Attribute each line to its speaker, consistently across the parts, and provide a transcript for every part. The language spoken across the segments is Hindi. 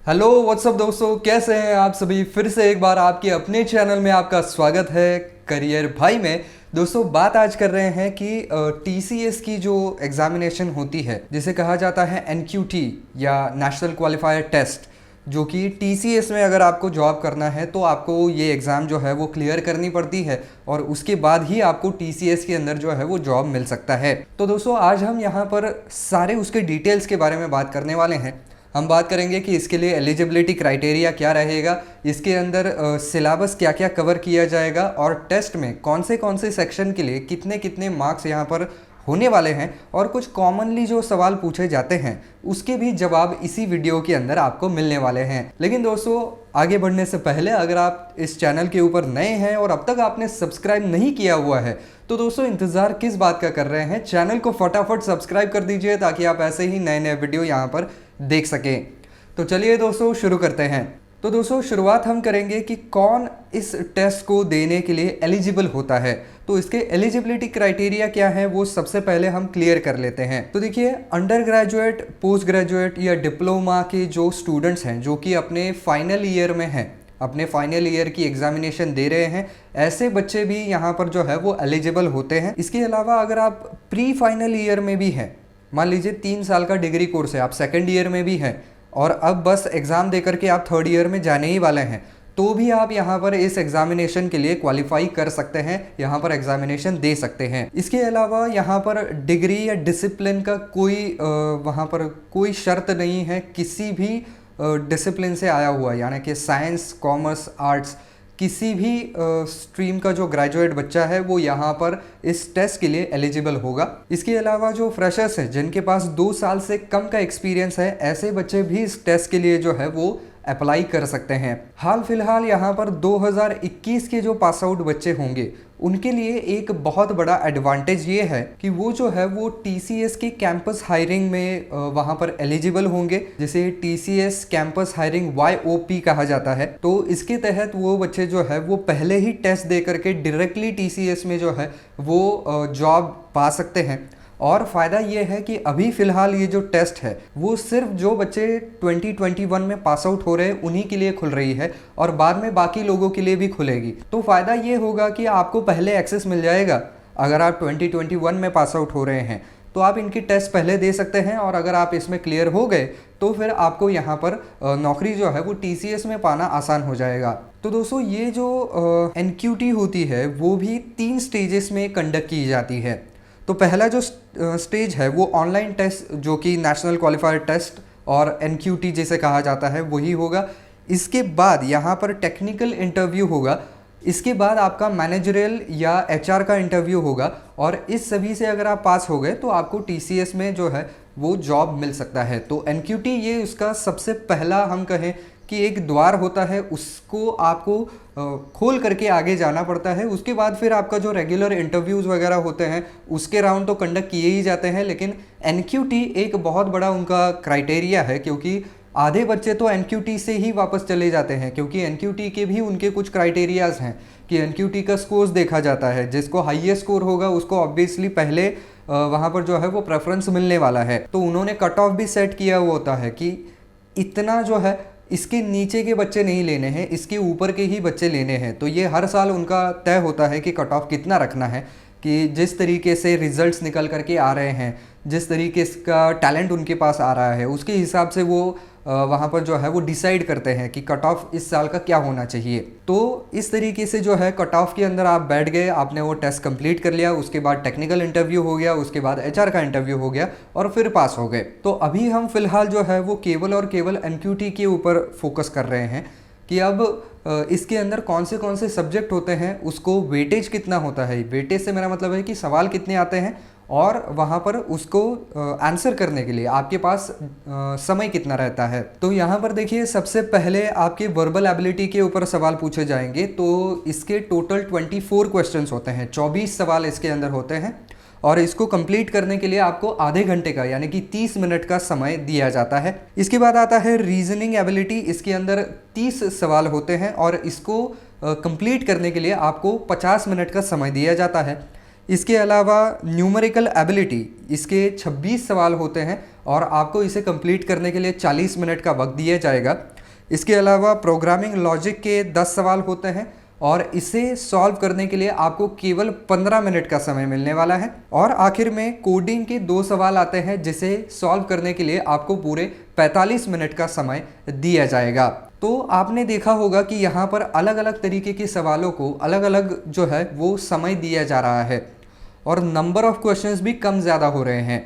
Speaker 1: हेलो व्हाट्सअप दोस्तों, कैसे हैं आप सभी। फिर से एक बार आपके अपने चैनल में आपका स्वागत है करियर भाई में। दोस्तों, बात आज कर रहे हैं कि टीसीएस की जो एग्जामिनेशन होती है, जिसे कहा जाता है एनक्यूटी या नेशनल क्वालिफायर टेस्ट, जो कि टीसीएस में अगर आपको जॉब करना है तो आपको ये एग्ज़ाम जो है वो क्लियर करनी पड़ती है और उसके बाद ही आपको टीसीएस के अंदर जो है वो जॉब मिल सकता है। तो दोस्तों, आज हम यहाँ पर सारे उसके डिटेल्स के बारे में बात करने वाले हैं। हम बात करेंगे कि इसके लिए एलिजिबिलिटी क्राइटेरिया क्या रहेगा, इसके अंदर सिलेबस क्या क्या कवर किया जाएगा और टेस्ट में कौन से सेक्शन के लिए कितने कितने मार्क्स यहाँ पर होने वाले हैं और कुछ कॉमनली जो सवाल पूछे जाते हैं उसके भी जवाब इसी वीडियो के अंदर आपको मिलने वाले हैं। लेकिन दोस्तों, आगे बढ़ने से पहले अगर आप इस चैनल के ऊपर नए हैं और अब तक आपने सब्सक्राइब नहीं किया हुआ है तो दोस्तों इंतज़ार किस बात का कर रहे हैं, चैनल को फटाफट सब्सक्राइब कर दीजिए ताकि आप ऐसे ही नए नए वीडियो यहाँ पर देख सकें। तो चलिए दोस्तों शुरू करते हैं। तो दोस्तों, शुरुआत हम करेंगे कि कौन इस टेस्ट को देने के लिए एलिजिबल होता है। तो इसके एलिजिबिलिटी क्राइटेरिया क्या है वो सबसे पहले हम क्लियर कर लेते हैं। तो देखिए, अंडर ग्रेजुएट, पोस्ट ग्रेजुएट या डिप्लोमा के जो स्टूडेंट्स हैं जो कि अपने फाइनल ईयर में हैं, अपने फाइनल ईयर की एग्जामिनेशन दे रहे हैं, ऐसे बच्चे भी यहाँ पर जो है वो एलिजिबल होते हैं। इसके अलावा अगर आप प्री फाइनल ईयर में भी हैं, मान लीजिए 3 साल का डिग्री कोर्स है, आप सेकेंड ईयर में भी हैं और अब बस एग्ज़ाम दे करके आप थर्ड ईयर में जाने ही वाले हैं, तो भी आप यहाँ पर इस एग्जामिनेशन के लिए क्वालिफाई कर सकते हैं, यहाँ पर एग्जामिनेशन दे सकते हैं। इसके अलावा यहाँ पर डिग्री या डिसिप्लिन का कोई वहाँ पर कोई शर्त नहीं है। किसी भी डिसिप्लिन से आया हुआ, यानी कि साइंस, कॉमर्स, आर्ट्स, किसी भी स्ट्रीम का जो ग्रेजुएट बच्चा है वो यहाँ पर इस टेस्ट के लिए एलिजिबल होगा। इसके अलावा जो फ्रेशर्स हैं जिनके पास 2 साल से कम का एक्सपीरियंस है, ऐसे बच्चे भी इस टेस्ट के लिए जो है वो अप्लाई कर सकते हैं। हाल फिलहाल यहाँ पर 2021 के जो पास आउट बच्चे होंगे उनके लिए एक बहुत बड़ा एडवांटेज ये है कि वो जो है वो टीसीएस के कैंपस हायरिंग में वहाँ पर एलिजिबल होंगे, जिसे टीसीएस कैंपस हायरिंग YOP कहा जाता है। तो इसके तहत वो बच्चे जो है वो पहले ही टेस्ट दे करके डायरेक्टली टीसीएस में जो है वो जॉब पा सकते हैं। और फ़ायदा ये है कि अभी फ़िलहाल ये जो टेस्ट है वो सिर्फ जो बच्चे 2021 में पास आउट हो रहे हैं उन्हीं के लिए खुल रही है और बाद में बाकी लोगों के लिए भी खुलेगी। तो फ़ायदा ये होगा कि आपको पहले एक्सेस मिल जाएगा। अगर आप 2021 में पास आउट हो रहे हैं तो आप इनकी टेस्ट पहले दे सकते हैं और अगर आप इसमें क्लियर हो गए तो फिर आपको यहाँ पर नौकरी जो है वो टीसीएस में पाना आसान हो जाएगा। तो दोस्तों, ये जो एनक्यूटी होती है वो भी 3 स्टेजेस में कंडक्ट की जाती है। तो पहला जो स्टेज है वो ऑनलाइन टेस्ट, जो कि नेशनल क्वालिफायर टेस्ट और एनक्यूटी जिसे कहा जाता है वही होगा। इसके बाद यहाँ पर टेक्निकल इंटरव्यू होगा। इसके बाद आपका मैनेजरियल या एचआर का इंटरव्यू होगा और इस सभी से अगर आप पास हो गए तो आपको टीसीएस में जो है वो जॉब मिल सकता है। तो एनक्यूटी ये उसका सबसे पहला, हम कहें कि एक द्वार होता है, उसको आपको खोल करके आगे जाना पड़ता है। उसके बाद फिर आपका जो रेगुलर इंटरव्यूज़ वगैरह होते हैं उसके राउंड तो कंडक्ट किए ही जाते हैं, लेकिन एनक्यूटी एक बहुत बड़ा उनका क्राइटेरिया है, क्योंकि आधे बच्चे तो एनक्यूटी से ही वापस चले जाते हैं, क्योंकि एनक्यूटी के भी उनके कुछ क्राइटेरियाज़ हैं कि एनक्यूटी का स्कोर्स देखा जाता है। जिसको हाईएस्ट स्कोर होगा उसको ऑब्वियसली पहले वहाँ पर जो है वो प्रेफरेंस मिलने वाला है। तो उन्होंने कट ऑफ भी सेट किया हुआ होता है कि इतना जो है इसके नीचे के बच्चे नहीं लेने हैं, इसके ऊपर के ही बच्चे लेने हैं। तो ये हर साल उनका तय होता है कि कट ऑफ कितना रखना है, कि जिस तरीके से रिजल्ट्स निकल करके आ रहे हैं, जिस तरीके का टैलेंट उनके पास आ रहा है, उसके हिसाब से वो वहाँ पर जो है वो डिसाइड करते हैं कि कट ऑफ इस साल का क्या होना चाहिए। तो इस तरीके से जो है कट ऑफ के अंदर आप बैठ गए, आपने वो टेस्ट कंप्लीट कर लिया, उसके बाद टेक्निकल इंटरव्यू हो गया, उसके बाद एचआर का इंटरव्यू हो गया और फिर पास हो गए। तो अभी हम फिलहाल जो है वो केवल और केवल एनक्यूटी के ऊपर फोकस कर रहे हैं कि अब इसके अंदर कौन से सब्जेक्ट होते हैं, उसको वेटेज कितना होता है। वेटेज से मेरा मतलब है कि सवाल कितने आते हैं और वहाँ पर उसको आंसर करने के लिए आपके पास समय कितना रहता है। तो यहाँ पर देखिए, सबसे पहले आपके वर्बल एबिलिटी के ऊपर सवाल पूछे जाएंगे। तो इसके टोटल 24 क्वेश्चंस होते हैं, 24 सवाल इसके अंदर होते हैं और इसको कंप्लीट करने के लिए आपको आधे घंटे का यानी कि 30 मिनट का समय दिया जाता है। इसके बाद आता है रीजनिंग एबिलिटी। इसके अंदर 30 सवाल होते हैं और इसको कंप्लीट करने के लिए आपको 50 मिनट का समय दिया जाता है। इसके अलावा न्यूमेरिकल एबिलिटी, इसके 26 सवाल होते हैं और आपको इसे कंप्लीट करने के लिए 40 मिनट का वक्त दिया जाएगा। इसके अलावा प्रोग्रामिंग लॉजिक के 10 सवाल होते हैं और इसे सॉल्व करने के लिए आपको केवल 15 मिनट का समय मिलने वाला है। और आखिर में कोडिंग के 2 सवाल आते हैं जिसे सॉल्व करने के लिए आपको पूरे 45 मिनट का समय दिया जाएगा। तो आपने देखा होगा कि यहाँ पर अलग अलग तरीके के सवालों को अलग अलग जो है वो समय दिया जा रहा है और नंबर ऑफ क्वेश्चंस भी कम ज़्यादा हो रहे हैं।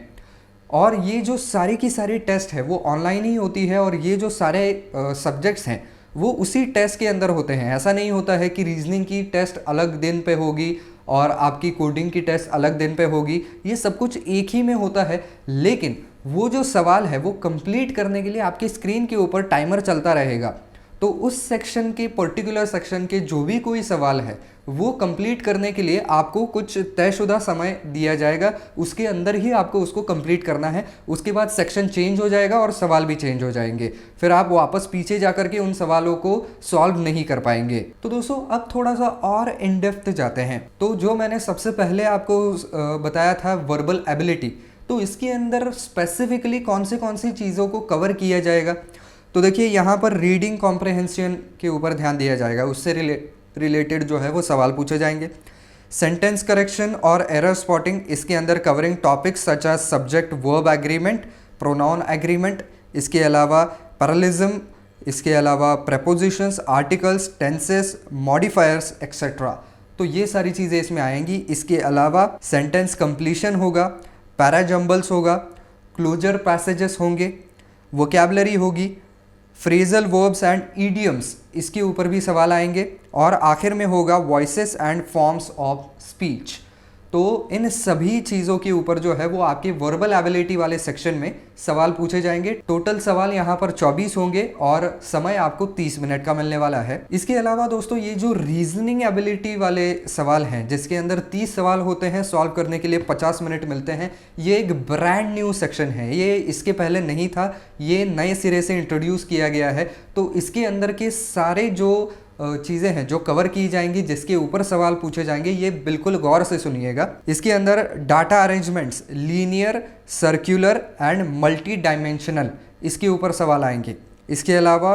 Speaker 1: और ये जो सारी की सारी टेस्ट है वो ऑनलाइन ही होती है और ये जो सारे सब्जेक्ट्स हैं वो उसी टेस्ट के अंदर होते हैं। ऐसा नहीं होता है कि रीजनिंग की टेस्ट अलग दिन पे होगी और आपकी कोडिंग की टेस्ट अलग दिन पे होगी, ये सब कुछ एक ही में होता है। लेकिन वो जो सवाल है वो कंप्लीट करने के लिए आपकी स्क्रीन के ऊपर टाइमर चलता रहेगा। तो उस सेक्शन के पर्टिकुलर सेक्शन के जो भी कोई सवाल है वो कंप्लीट करने के लिए आपको कुछ तयशुदा समय दिया जाएगा, उसके अंदर ही आपको उसको कंप्लीट करना है। उसके बाद सेक्शन चेंज हो जाएगा और सवाल भी चेंज हो जाएंगे, फिर आप वापस पीछे जाकर के उन सवालों को सॉल्व नहीं कर पाएंगे। तो दोस्तों अब थोड़ा सा और इन डेप्थ जाते हैं। तो जो मैंने सबसे पहले आपको बताया था वर्बल एबिलिटी, तो इसके अंदर स्पेसिफिकली कौन सी चीज़ों को कवर किया जाएगा। तो देखिए यहाँ पर रीडिंग कॉम्प्रहेंशन के ऊपर ध्यान दिया जाएगा, उससे रिलेटेड जो है वो सवाल पूछे जाएंगे। सेंटेंस करेक्शन और एरर स्पॉटिंग, इसके अंदर covering topics such as subject verb agreement, pronoun agreement, इसके अलावा पैरेललिज्म, इसके अलावा prepositions, articles, tenses, modifiers etcetera. तो ये सारी चीज़ें इसमें आएंगी। इसके अलावा सेंटेंस कंप्लीशन होगा, पैराजम्बल्स होगा, क्लोजर पैसेजेस होंगे, वोकैबुलरी होगी, फ्रेजल वर्ब्स एंड ईडियम्स, इसके ऊपर भी सवाल आएंगे। और आखिर में होगा voices and forms of speech. तो इन सभी चीज़ों के ऊपर जो है वो आपके वर्बल एबिलिटी वाले सेक्शन में सवाल पूछे जाएंगे। टोटल सवाल यहाँ पर 24 होंगे और समय आपको 30 मिनट का मिलने वाला है। इसके अलावा दोस्तों ये जो रीजनिंग एबिलिटी वाले सवाल हैं जिसके अंदर 30 सवाल होते हैं, सॉल्व करने के लिए 50 मिनट मिलते हैं, ये एक ब्रांड न्यू सेक्शन है। ये इसके पहले नहीं था, ये नए सिरे से इंट्रोड्यूस किया गया है। तो इसके अंदर के सारे जो चीज़ें हैं जो कवर की जाएंगी, जिसके ऊपर सवाल पूछे जाएंगे, ये बिल्कुल गौर से सुनिएगा। इसके अंदर data arrangements, linear, circular and multi dimensional, इसके ऊपर सवाल आएंगे। इसके अलावा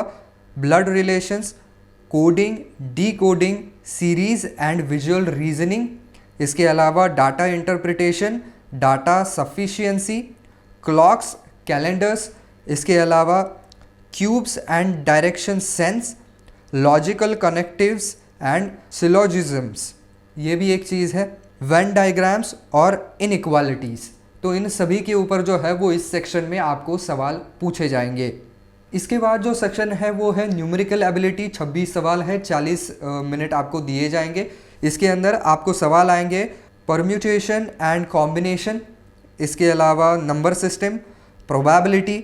Speaker 1: blood relations, coding, decoding, series and visual reasoning, इसके अलावा data interpretation, data sufficiency, clocks, calendars, इसके अलावा cubes and direction sense, logical connectives and syllogisms, ये भी एक चीज़ है, वेन डायग्राम्स और इनइक्वालिटीज़। तो इन सभी के ऊपर जो है वो इस सेक्शन में आपको सवाल पूछे जाएंगे। इसके बाद जो सेक्शन है वो है न्यूमेरिकल एबिलिटी। 26 सवाल है, 40 मिनट आपको दिए जाएंगे। इसके अंदर आपको सवाल आएंगे परम्यूटेशन एंड कॉम्बिनेशन, इसके अलावा number system, probability,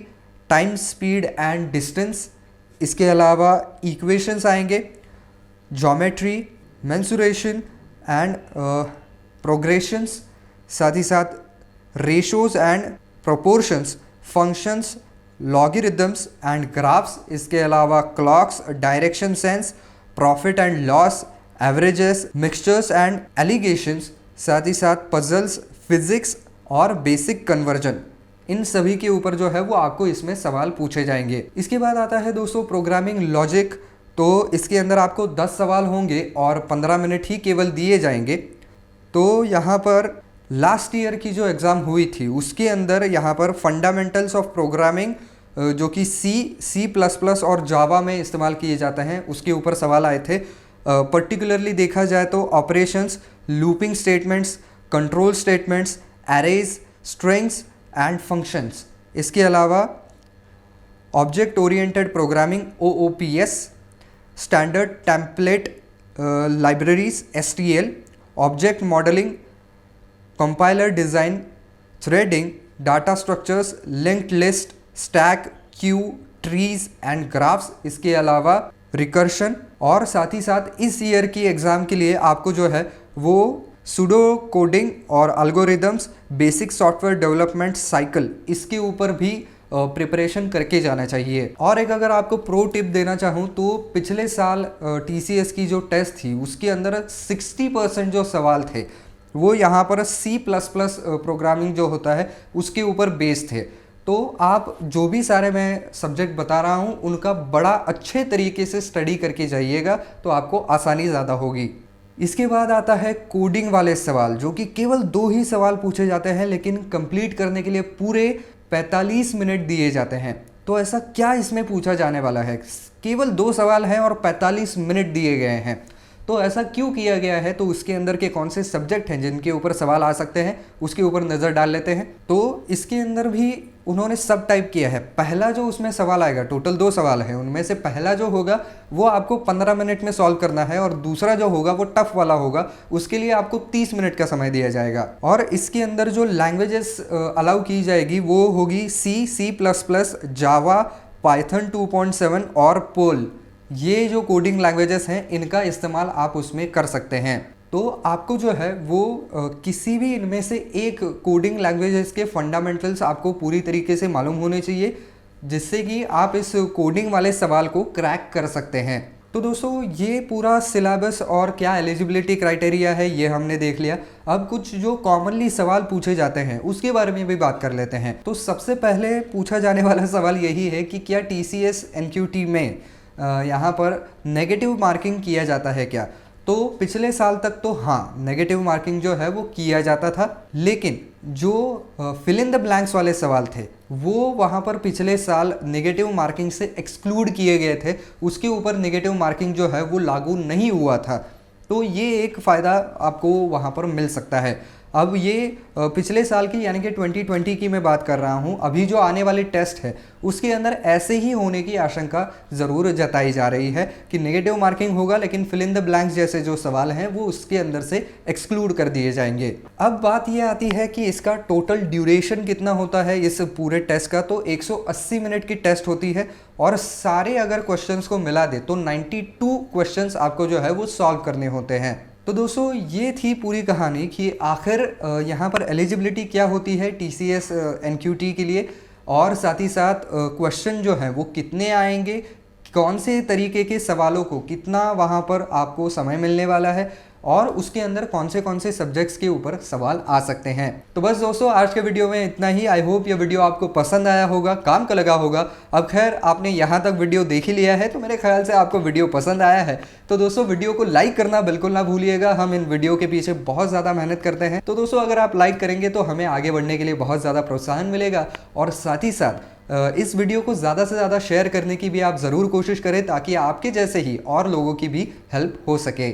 Speaker 1: time, speed and distance, इसके अलावा इक्वेशंस आएंगे, ज्योमेट्री, मेंसुरेशन एंड प्रोग्रेशंस, साथ ही साथ ratios and proportions, functions, logarithms and graphs, इसके अलावा clocks, direction sense, profit and loss, averages, mixtures and allegations, साथ ही साथ पजल्स, फिजिक्स और बेसिक कन्वर्जन। इन सभी के ऊपर जो है वो आपको इसमें सवाल पूछे जाएंगे। इसके बाद आता है दोस्तों प्रोग्रामिंग लॉजिक। तो इसके अंदर आपको 10 सवाल होंगे और 15 मिनट ही केवल दिए जाएंगे। तो यहाँ पर लास्ट ईयर की जो एग्ज़ाम हुई थी उसके अंदर यहाँ पर फंडामेंटल्स ऑफ प्रोग्रामिंग, जो कि C++ और जावा में इस्तेमाल किए जाते हैं, उसके ऊपर सवाल आए थे। पर्टिकुलरली देखा जाए तो operations, looping statements, control statements, arrays, strings and functions, इसके अलावा object oriented programming OOPS, standard template libraries STL, object modelling, compiler design, threading, data structures, linked list, stack, Q, trees and graphs, इसके अलावा रिकर्शन। और साथ ही साथ इस ईयर की एग्ज़ाम के लिए आपको जो है वो सुडो कोडिंग और algorithms, basic software development cycle, इसके ऊपर भी प्रिपरेशन करके जाना चाहिए। और एक अगर आपको प्रो टिप देना चाहूँ तो पिछले साल TCS की जो टेस्ट थी उसके अंदर 60% जो सवाल थे वो यहाँ पर C++ प्रोग्रामिंग जो होता है उसके ऊपर बेस्ड थे। तो आप जो भी सारे मैं सब्जेक्ट बता रहा हूँ उनका बड़ा अच्छे तरीके से स्टडी करके जाइएगा, तो आपको आसानी ज़्यादा होगी। इसके बाद आता है कोडिंग वाले सवाल, जो कि केवल 2 ही सवाल पूछे जाते हैं, लेकिन कंप्लीट करने के लिए पूरे 45 मिनट दिए जाते हैं। तो ऐसा क्या इसमें पूछा जाने वाला है? केवल 2 सवाल हैं और 45 मिनट दिए गए हैं, तो ऐसा क्यों किया गया है? तो उसके अंदर के कौन से सब्जेक्ट हैं जिनके ऊपर सवाल आ सकते हैं, उसके ऊपर नज़र डाल लेते हैं। तो इसके अंदर भी उन्होंने सब टाइप किया है। पहला जो उसमें सवाल आएगा, टोटल 2 सवाल हैं, उनमें से पहला जो होगा वो आपको 15 मिनट में सॉल्व करना है, और दूसरा जो होगा वो टफ वाला होगा, उसके लिए आपको 30 मिनट का समय दिया जाएगा। और इसके अंदर जो लैंग्वेजेस अलाउ की जाएगी वो होगी C++, जावा, पाइथन 2.7 और पोल। ये जो कोडिंग लैंग्वेजेस हैं इनका इस्तेमाल आप उसमें कर सकते हैं। तो आपको जो है वो किसी भी इनमें से एक कोडिंग लैंग्वेजेस के फंडामेंटल्स आपको पूरी तरीके से मालूम होने चाहिए, जिससे कि आप इस कोडिंग वाले सवाल को क्रैक कर सकते हैं। तो दोस्तों, ये पूरा सिलेबस और क्या एलिजिबिलिटी क्राइटेरिया है ये हमने देख लिया। अब कुछ जो कॉमनली सवाल पूछे जाते हैं उसके बारे में भी बात कर लेते हैं। तो सबसे पहले पूछा जाने वाला सवाल यही है कि क्या TCS NQT में यहाँ पर नेगेटिव मार्किंग किया जाता है क्या? तो पिछले साल तक तो हाँ, नेगेटिव मार्किंग जो है वो किया जाता था, लेकिन जो फिल इन द ब्लैंक्स वाले सवाल थे वो वहाँ पर पिछले साल नेगेटिव मार्किंग से एक्सक्लूड किए गए थे। उसके ऊपर नेगेटिव मार्किंग जो है वो लागू नहीं हुआ था। तो ये एक फ़ायदा आपको वहाँ पर मिल सकता है। अब ये पिछले साल की यानी कि 2020 की मैं बात कर रहा हूँ। अभी जो आने वाली टेस्ट है उसके अंदर ऐसे ही होने की आशंका ज़रूर जताई जा रही है कि नेगेटिव मार्किंग होगा, लेकिन फिल इन द ब्लैंक्स जैसे जो सवाल हैं वो उसके अंदर से एक्सक्लूड कर दिए जाएंगे। अब बात ये आती है कि इसका टोटल ड्यूरेशन कितना होता है इस पूरे टेस्ट का। तो 180 मिनट की टेस्ट होती है, और सारे अगर क्वेश्चंस को मिला दे तो 92 क्वेश्चंस आपको जो है वो सॉल्व करने होते हैं। तो दोस्तों, ये थी पूरी कहानी कि आखिर यहाँ पर एलिजिबिलिटी क्या होती है TCS NQT के लिए, और साथ ही साथ क्वेश्चन जो है वो कितने आएंगे, कौन से तरीके के सवालों को कितना वहाँ पर आपको समय मिलने वाला है, और उसके अंदर कौन से सब्जेक्ट्स के ऊपर सवाल आ सकते हैं। तो बस दोस्तों, आज के वीडियो में इतना ही। आई होप ये वीडियो आपको पसंद आया होगा, काम का लगा होगा। अब खैर, आपने यहाँ तक वीडियो देख ही लिया है तो मेरे ख्याल से आपको वीडियो पसंद आया है। तो दोस्तों, वीडियो को लाइक करना बिल्कुल ना भूलिएगा। हम इन वीडियो के पीछे बहुत ज़्यादा मेहनत करते हैं। तो दोस्तों, अगर आप लाइक करेंगे तो हमें आगे बढ़ने के लिए बहुत ज़्यादा प्रोत्साहन मिलेगा, और साथ ही साथ इस वीडियो को ज़्यादा से ज़्यादा शेयर करने की भी आप ज़रूर कोशिश करें, ताकि आपके जैसे ही और लोगों की भी हेल्प हो सके।